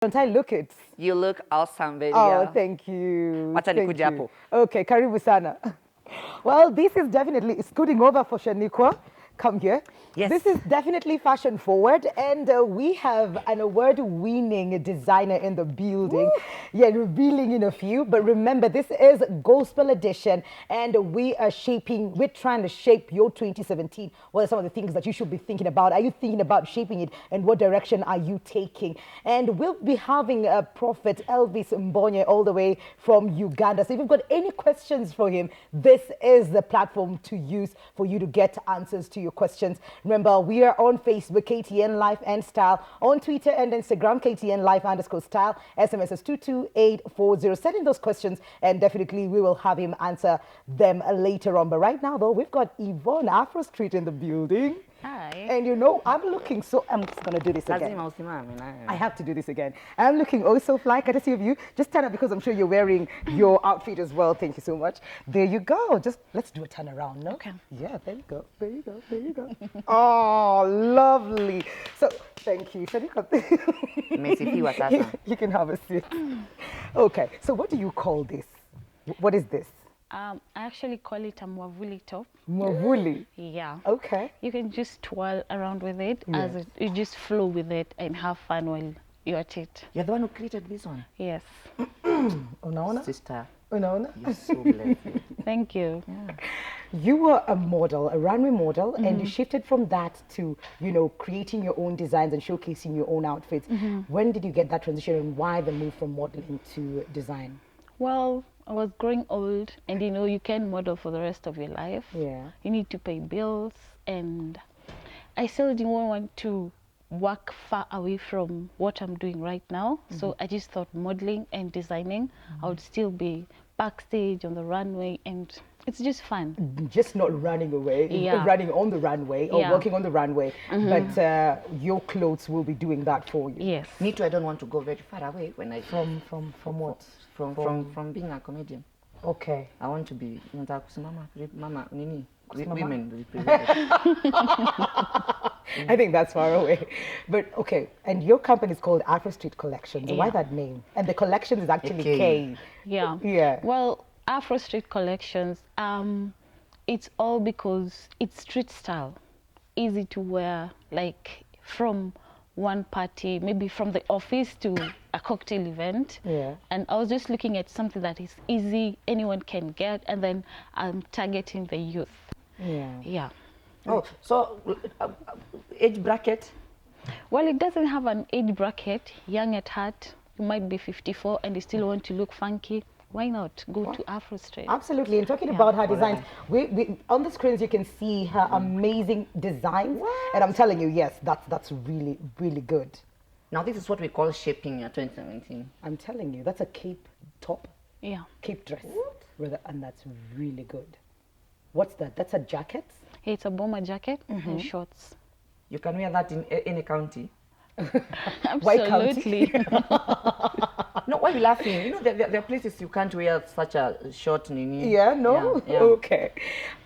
Don't I look it? You look awesome, baby Oh, girl. thank you. Wacha Thank nikuje you. hapo. Okay, karibu sana. Well, this is definitely scooting over for Shaniqua. Come here. Yes. This is definitely fashion forward, and we have an award-winning designer in the building. Woo. Yeah, revealing in a few, but remember, this is Gospel Edition, and we're trying to shape your 2017. What are some of the things that you should be thinking about? Are you thinking about shaping it, and what direction are you taking? And we'll be having a Prophet Elvis Mbonye all the way from Uganda. So if you've got any questions for him, this is the platform to use for you to get answers to your questions. Remember, we are on Facebook, KTN Life and Style, on Twitter and Instagram, KTN Life_Style. SMS is 22840. Send in those questions, and definitely we will have him answer them later on. But right now, though, we've got Yvonne Afro Street in the building. Hi. And you know, I'm looking so, I'm just going to do this again. Lazima usimame naye. I have to do this again. I'm looking oh so fly, courtesy of you. Just stand up because I'm sure you're wearing your outfit as well. Thank you so much. There you go. Just let's do a turn around, no? Okay. Yeah, there you go. There you go. There you go. Oh, lovely. So, thank you. Umesifiwa sasa. You can have a seat. Okay. So, what do you call this? What is this? I actually call it a mwavuli top. Mwavuli. Yeah. Okay. You can just twirl around with it Yeah. you just flow with it and have fun while you're at it. You're the one who created this one. Yes. Unaona? Sister, Unaona? you're so blessed. Thank you. Yeah. You were a model, a runway model, and you shifted from that to, you know, creating your own designs and showcasing your own outfits. When did you get that transition, and why the move from modeling to design? Well, I was growing old, and you know, you can't model for the rest of your life. Yeah. You need to pay bills, and I still didn't want to work far away from what I'm doing right now. So I just thought modeling and designing, I would still be backstage on the runway, and it's just fun. Just not running away, Yeah. running on the runway or Yeah. working on the runway, but your clothes will be doing that for you. Yes. Me too, I don't want to go very far away when I From what? from being a comedian. Okay. I want to be nataka kusimama mama nini Kusimama? women represented. I think that's far away. But okay, and your company is called Afro Street Collections. Why Yeah. that name? And the collection is actually K. K. Yeah. Yeah. Well, Afro Street Collections, it's all because it's street style, easy to wear, like from one party, maybe from the office to a cocktail event. Yeah. And I was just looking at something that is easy, anyone can get, and then I'm targeting the youth. Yeah. Yeah. Oh, so age bracket. Well, it doesn't have an age bracket. Young at heart, you might be 54 and you still want to look funky. Why not go to Afro Street? Absolutely. And talking Yeah. about her designs, we on the screens you can see her amazing designs. And I'm telling you, yes, that's really, really good. Now this is what we call shaping 2017. I'm telling you, that's a cape top, Yeah. cape dress, rather, and that's really good. What's that? That's a jacket? It's a bomber jacket and shorts. You can wear that in any county. White county? Absolutely. No, why are you laughing? You know, there are places you can't wear such a short nini. Yeah, no? Yeah, yeah. Okay.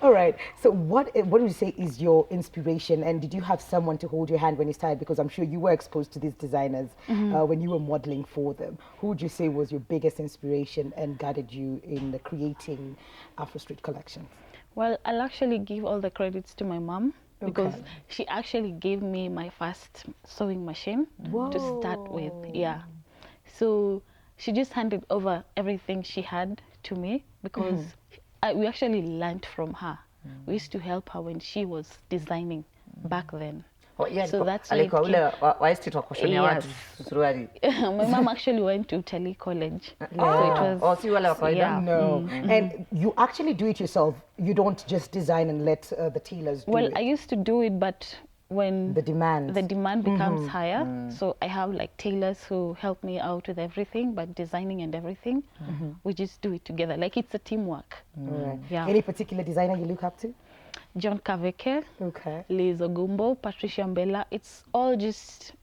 All right. So what would you say is your inspiration, and did you have someone to hold your hand when you started? Because I'm sure you were exposed to these designers when you were modeling for them. Who would you say was your biggest inspiration and guided you in creating Afro Street Collections? Well, I'll actually give all the credits to my mom because Okay. she actually gave me my first sewing machine to start with. Yeah. So she just handed over everything she had to me because we actually learned from her. We used to help her when she was designing back then. Oh, yeah, So that's why alikuwa it ule wa street wa kushonia watu Yes. suruali. My mom actually went to Tele College. So it was, Oh, si wale wa kawaida. yeah. No. And you actually do it yourself. You don't just design and let the tailors do Well, it. I used to do it, but when The demand. the demand becomes higher, so I have like tailors who help me out with everything, but designing and everything, we just do it together. Like it's a teamwork. Right. Yeah. Any particular designer you look up to? John Kaveke, Okay. Liz Ogumbo, Patricia Mbella, it's all just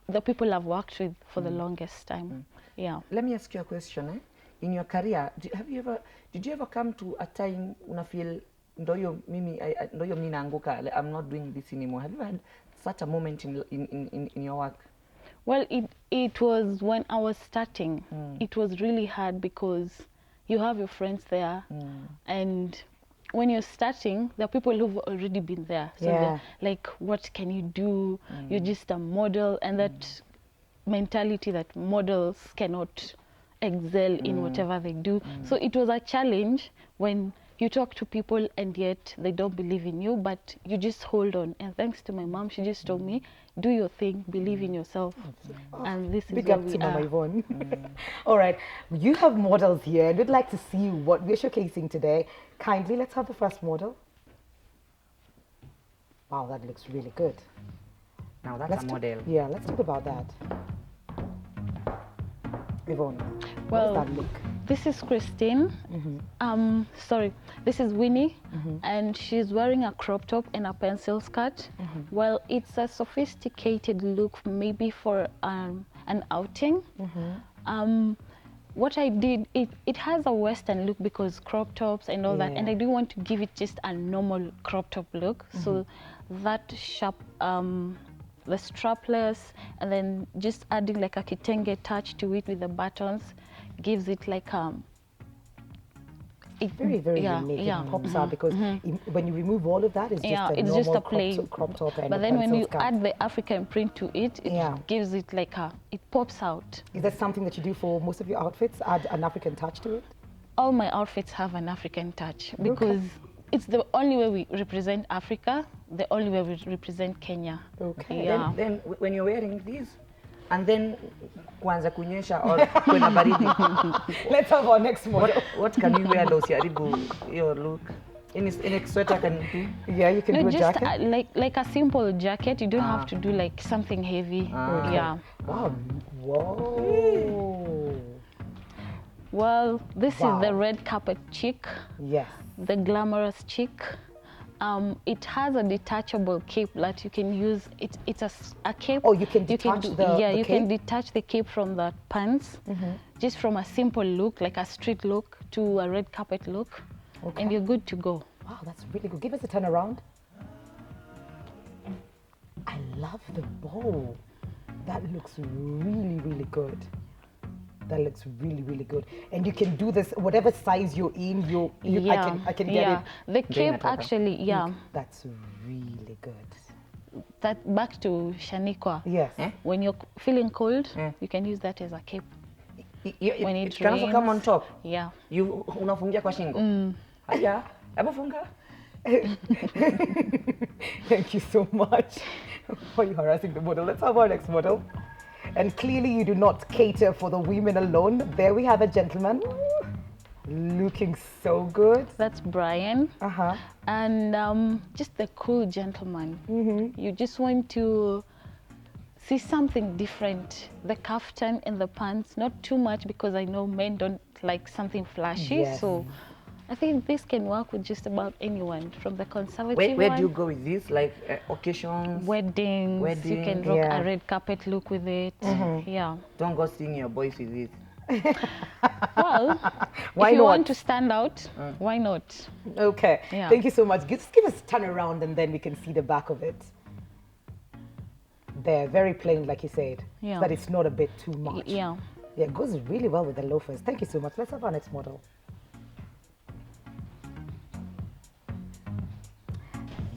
the people I've worked with for the longest time. Yeah. Let me ask you a question. In your career, did you ever come to a time una feel ndoyo mimi naanguka, I'm not doing this anymore? Have you had such a moment in your work? Well, it was when I was starting. It was really hard because you have your friends there, and when you're starting, there are people who've already been there. So they're like, what can you do? You're just a model, and that mentality that models cannot excel in whatever they do. So it was a challenge when you talk to people and yet they don't believe in you, but you just hold on. And thanks to my mom, she just told me, do your thing, believe in yourself. And this is Big where up we to Mama are. Yvonne. All right, you have models here, and we'd like to see what we're showcasing today. Kindly, let's have the first model. Wow, that looks really good. Now that's Let's a model. Yeah, let's talk about that. Yvonne, Well, what does that look? this is Christine. Sorry, this is Winnie, and she's wearing a crop top and a pencil skirt. Well, it's a sophisticated look, maybe for an outing. What I did, it has a Western look because crop tops and all that, and I do want to give it just a normal crop top look. So that sharp, the strapless, and then just adding like a kitenge touch to it with the buttons, gives it like Very, very unique. It pops out because when you remove all of that, it's just a it's normal just a plain crop top and but a then when pencil you skirt. add the African print to it, it gives it like it pops out. Is that something that you do for most of your outfits? Add an African touch to it? All my outfits have an African touch because it's the only way we represent Africa, the only way we represent Kenya. Okay. Yeah. Then when you're wearing these, and then kuanza kunyesha or kuna baridi, Let's have our next model. what can you wear those usiharibu your look? Any sweater can do? Yeah, you can do a just jacket. like a simple jacket. You don't have to do like something heavy. Yeah. Wow. Whoa. Well, this is the red carpet chic, Yes. the glamorous chic. It has a detachable cape that you can use. It's a cape. Oh, you can detach the you can cape? detach the cape from the pants, just from a simple look, like a street look, to a red carpet look, and you're good to go. Wow, that's really good. Give us a turn around. I love the bow. That looks really, really good. That looks really, really good. And you can do this whatever size you're in. I can get it. The cape actually, That's really good. that back to Shanikwa. Yes. When you're feeling cold, you can use that as a cape. When It it can also come on rains. top. Yeah. You unafungia kwa shingo. Haya, hebu funga. Thank you so much. Why are you harassing the model? Let's have our next model. And clearly you do not cater for the women alone. There we have a gentleman. Looking so good. That's Brian. Uh-huh. And just the cool gentleman. You just want to see something different. The kaftan and the pants, not too much because I know men don't like something flashy. Yes. So I think this can work with just about anyone, from the conservative Where one, do you go with this? Like occasions? weddings, you can rock a red carpet look with it. Yeah. Don't go seeing your boys with this. Well, Why if you not? want to stand out, why not? Okay. Yeah. Thank you so much. Just give us a turn around and then we can see the back of it. They're very plain, like you said. Yeah. So that it's not a bit too much. Yeah. Yeah, it goes really well with the loafers. Thank you so much. Let's have our next model.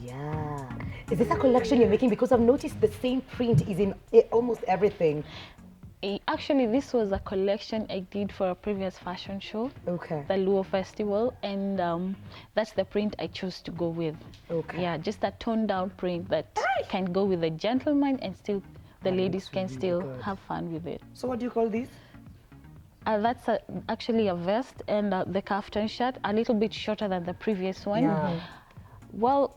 Yeah. Is this a collection you're making? Because I've noticed the same print is in almost everything. Actually, this was a collection I did for a previous fashion show, Okay. the Luo Festival, and that's the print I chose to go with. Okay. Yeah, just a toned down print that can go with the gentleman and still the ladies can still have fun with it. So what do you call this? That's actually a vest and the kaftan shirt, a little bit shorter than the previous one. Yeah. Well,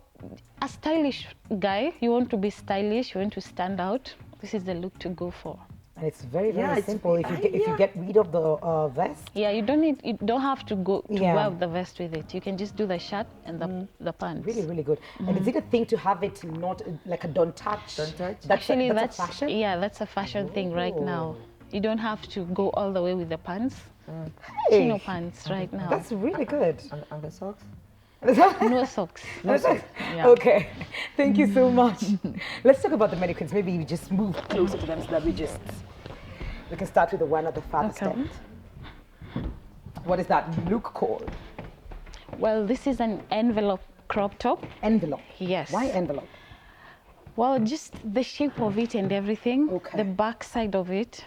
a stylish guy, you want to be stylish, you want to stand out, this is the look to go for. And it's very, very Yeah, it's- simple. If you get rid of the vest, Yeah, you don't have to go to Yeah. wear the vest with it. You can just do the shirt and the pants. really, really good. And is it a thing to have it not like a don't touch? Don't touch? Actually, that's a fashion? yeah, that's a fashion thing right now. You don't have to go all the way with the pants. Hey, Chino pants right now. that's really good. And the socks? No socks. Yeah. Okay, thank you so much. Let's talk about the mannequins. Maybe you just move closer to them so that we can start with the one at the farthest Okay. end. What is that look called? Well, this is an envelope crop top. Envelope. Yes. Why envelope? Well, just the shape of it and everything. Okay. The back side of it,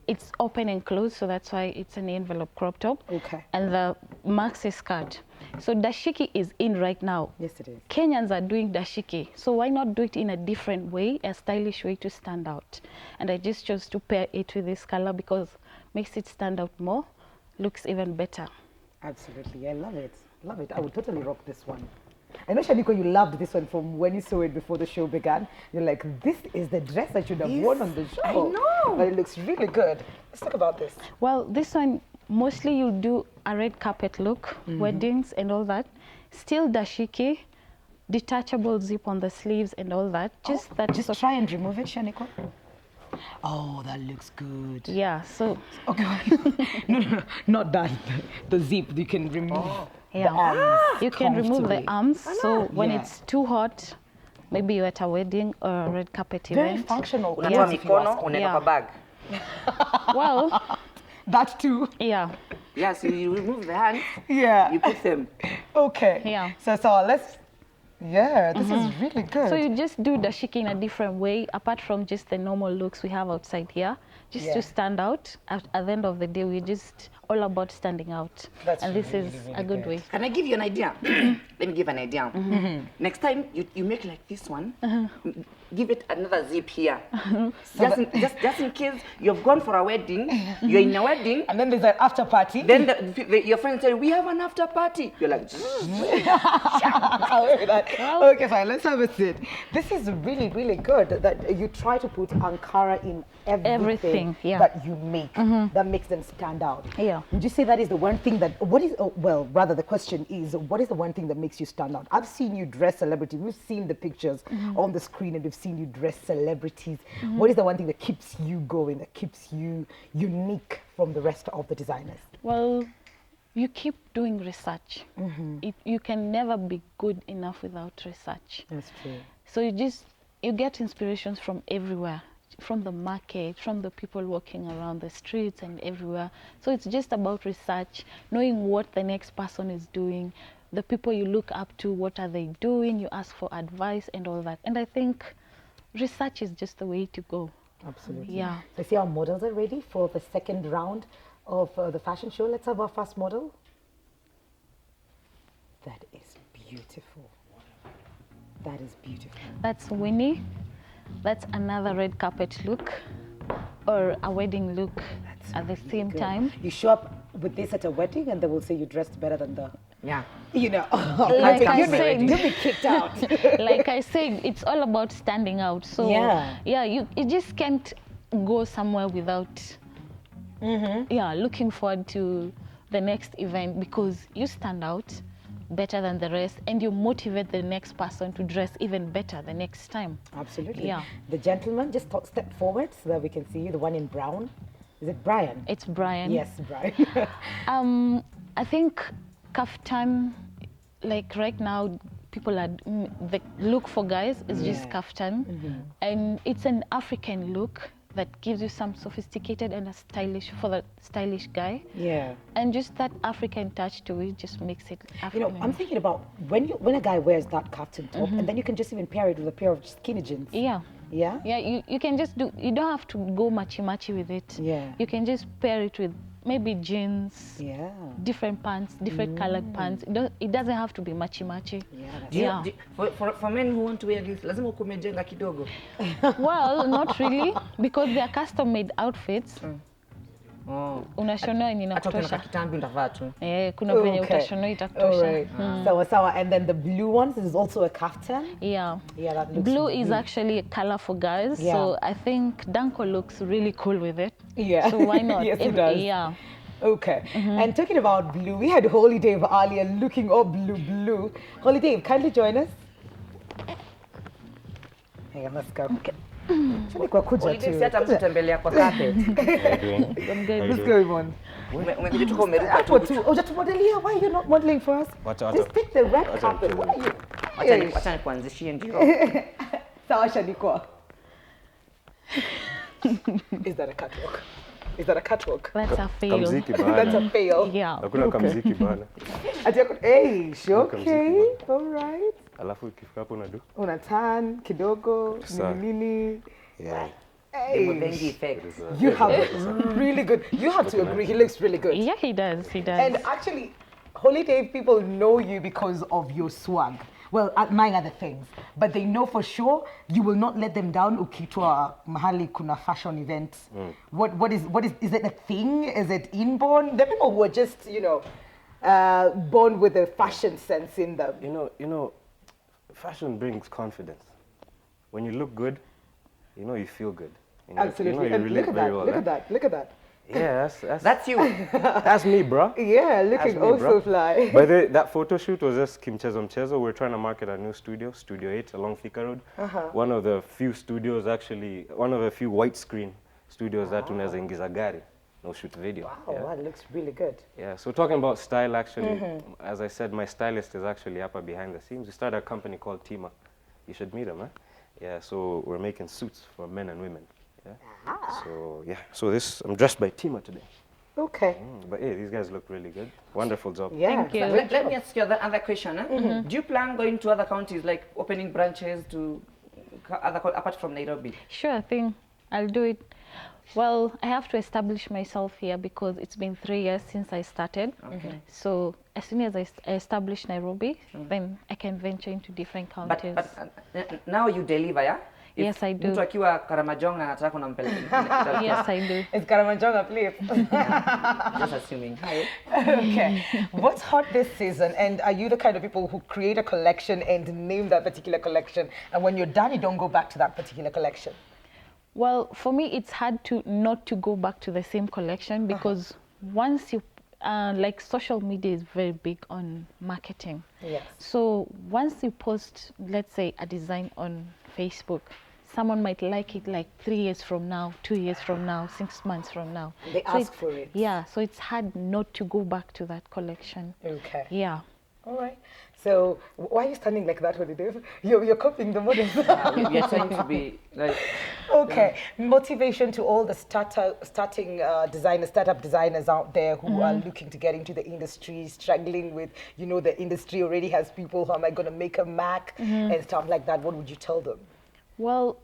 it's open and closed, so that's why it's an envelope crop top. Okay. And the maxi skirt. So dashiki is in right now. Yes, it is. Kenyans are doing dashiki, so why not do it in a different way, a stylish way to stand out? And I just chose to pair it with this color because makes it stand out more, looks even better. Absolutely, I love it. Love it. I would totally rock this one. I know, Shaniko, you loved this one from when you saw it before the show began. You're like, this is the dress I should have worn on the show. I know. But it looks really good. Let's talk about this. Well, this one, mostly you do a red carpet look, weddings and all that. Still dashiki, detachable zip on the sleeves and all that. Just that. Just try and remove it, Shaniko. Oh, that looks good. Yeah, so Okay. No, not that. The zip, you can remove the yeah. arms You can remove the comfortably. arms. So when Yeah. it's too hot, maybe you're at a wedding or a red carpet Very event. functional. Unatoa clothes, if you mikono, ask me. unaweka Yeah. kwa bag. Well, That too. yeah. Yes, you remove the hands, Yeah. you put them. Okay. Yeah. So let's. Yeah, this is really good. So you just do dashiki in a different way, apart from just the normal looks we have outside here, just Yeah. to stand out. At the end of the day, we're just all about standing out. That's and this really, is really a good good. way. Can I give you an idea? Let me give an idea. Next time you make like this one, give it another zip here. Just in case you've gone for a wedding, you're in a wedding, And then there's an after party. then your friends say, we have an after party. You're like, Okay, fine. Let's have a sit. This is really, really good that you try to put Ankara in everything, yeah. that you make that makes them stand out. Yeah. Would you say that is the one thing that, what is, oh, well, rather the question is, what is the one thing that makes you stand out? I've seen you dress celebrities. We've seen the pictures on the screen and we've seen you dress celebrities. What is the one thing that keeps you going, that keeps you unique from the rest of the designers? Well, you keep doing research. You can never be good enough without research. That's true. So you get inspirations from everywhere, from the market, from the people walking around the streets and everywhere. So it's just about research, knowing what the next person is doing, the people you look up to, what are they doing, you ask for advice and all that. And I think research is just the way to go. Absolutely. Yeah. So see, our models are ready for the second round of the fashion show. Let's have our first model. That is beautiful. That is beautiful. That's Winnie. That's another red carpet look or a wedding look at the same Good. time. You show up with this at a wedding and they will say you dressed better than the, yeah. you know. Like I you'll said. be kicked out. Like I said, it's all about standing out. So Yeah. you just can't go somewhere without looking forward to the next event because you stand out better than the rest and you motivate the next person to dress even better the next time. Absolutely. Yeah. The gentleman, just step forward so that we can see you, the one in brown. Is it Brian? It's Brian. Yes, Brian. I think kaftan, like right now, people are the look for guys is just Yeah. kaftan, and it's an African look that gives you some sophisticated and a stylish for the stylish guy, Yeah. and just that African touch to it just makes it You African. know, I'm thinking about when a guy wears that kaftan top, and then you can just even pair it with a pair of skinny jeans. yeah. Yeah. Yeah, you can just you don't have to go machi with it. Yeah. You can just pair it with maybe jeans, Yeah. different pants, different colored pants. It doesn't have to be machi. Yeah. That's Yeah. For men who want to wear this, lazima ukuwe umejenga kidogo. Well, not really, because they are custom-made outfits. Oh. Unashonewa yenye Hata ukienda inakutosha. kwa kitambi utavaa tu. Kuna venye utashonewa itakutosha. All right. Sawa sawa. And then the blue ones is also a kaftan. Yeah. Yeah, that looks Blue is really- actually a color for guys, Yeah. so I think Danko looks really cool with it. Yeah. So why not? Yes, it does. Yeah. Okay. And talking about blue, we had Holy Dave earlier looking all blue. Holy Dave, kindly join us. Hang on, let's go. Okay. Holiday si hata mtu tembelea kwa carpet. I'm good. Let's go, Yvonne. Umekuja tu kwa umeruka Hapo tu. tu. Hujatumodelia. Why are you not modeling for us? Wacha. Just pick the red Wacha carpet. nicheze. What are you? Wacha nikuanzishie ndio. Sawa Shanikwa. Is that a catwalk? Is that a catwalk? That's a fail. Kamziki That's bana. a fail. Yeah. Hakuna kamziki bana. Hey, Kamziki okay. All right. Alafu ikifika hapo unadu. Una tan kidogo, Sawa. nini. Yeah. Hey, Bengi effect. you have really good. You have to agree. He looks really good. Yeah, he does. He does. And actually, Holiday people know you because of your swag. Well, among other things. But they know for sure you will not let them down ukitwa mahali kuna fashion events. What is it a thing? Is it inborn? The people who are just, born with a fashion sense in them. You know, fashion brings confidence. When you look good, you feel good. Absolutely. You And relate look at very that. well, Look eh? at that. Look at that. Yeah, That's you. that's me, bro. Yeah, That's looking me, also bro. fly. By the way, that photo shoot was just Kimchezo Mchezo. We're trying to market our new studio, Studio 8 along Thika Road. One of the few studios, actually, one of the few widescreen studios that unaweza ingiza gari. No shoot video. Oh, Yeah. wow, it looks really good. Yeah, so talking about style, actually, as I said, my stylist is actually up behind the scenes. We started a company called Tima. You should meet him, eh? Yeah, so we're making suits for men and women. Yeah. So, yeah, so I'm dressed by Tima today. Okay. But hey, these guys look really good. Wonderful job. Yeah. Thank you. Let me ask you other question. Do you plan going to other counties, like opening branches to apart from Nairobi? Sure thing. I'll do it. Well, I have to establish myself here because it's been 3 years since I started. Okay. So as soon as I establish Nairobi, then I can venture into different counties. But now you deliver, yeah? If Yes, I do. Mtu akiwa Karamajong na anataka kunampeleka. Yes, I do. It's Karamanjonga, please. Just assuming. Okay. What's hot this season? And are you the kind of people who create a collection and name that particular collection? And when you're done, you don't go back to that particular collection? Well, for me, it's hard to not to go back to the same collection because once you, like social media is very big on marketing. Yes. So once you post, let's say, a design on Facebook, someone might like it like 3 years from now, 2 years from now, 6 months from now. They So ask for it. Yeah, so it's hard not to go back to that collection. Okay. Yeah. All right. So why are you standing like that, Holiday? You're copying the models. You're trying to be like. Okay. Motivation to all the starting designers, startup designers out there who are looking to get into the industry, struggling with, the industry already has people, how am I going to make a Mac and stuff like that. What would you tell them? Well,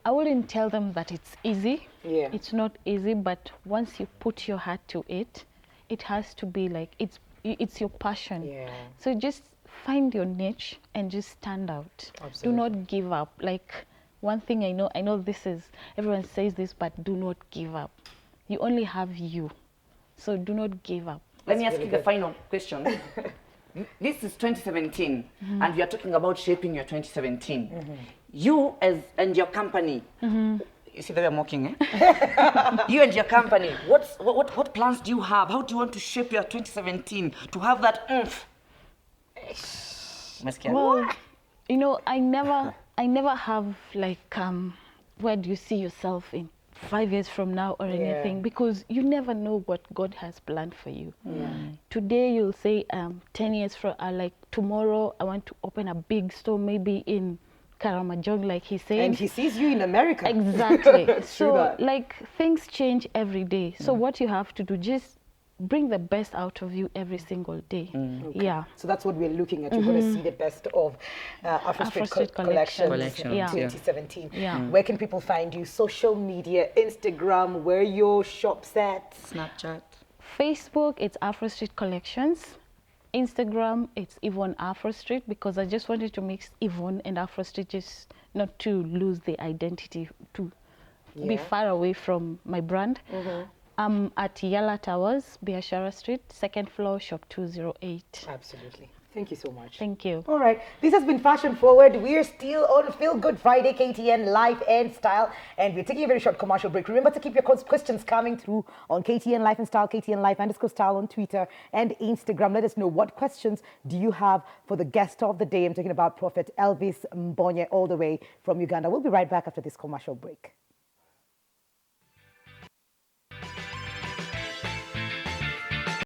I wouldn't tell them that it's easy. Yeah. It's not easy, but once you put your heart to it, it has to be like, it's your passion. Yeah. So just find your niche and just stand out. Absolutely. Do not give up. Like one thing I know this is, everyone says this, but do not give up. You only have you. So do not give up. Let me ask you the final question. This is 2017, and we are talking about shaping your 2017. You and your company, you see they were mocking, eh? You and your company, what plans do you have? How do you want to shape your 2017 to have that oomph? Well, I never have like, where do you see yourself in 5 years from now or anything, because you never know what God has planned for you. Today you'll say 10 years from like tomorrow I want to open a big store maybe in Karamajong, like he said. And he sees you in America. Exactly. So that. like things change every day. So what you have to do, just bring the best out of you every single day. Okay. Yeah. So that's what we're looking at. You're going to see the best of Afro Street Collections Yeah. 2017. Yeah. Where can people find you? Social media, Instagram, where your shop's at? Snapchat. Facebook, it's Afro Street Collections. Instagram, it's Yvonne Afro Street, because I just wanted to mix Yvonne and Afro Street, just not to lose the identity, to be far away from my brand. I'm at Yala Towers, Biashara Street, 2nd floor, shop 208. Absolutely. Thank you so much. Thank you. All right. This has been Fashion Forward. We're still on Feel Good Friday, KTN Life and Style. And we're taking a very short commercial break. Remember to keep your questions coming through on KTN Life and Style, KTN Life_Style on Twitter and Instagram. Let us know, what questions do you have for the guest of the day? I'm talking about Prophet Elvis Mbonye, all the way from Uganda. We'll be right back after this commercial break.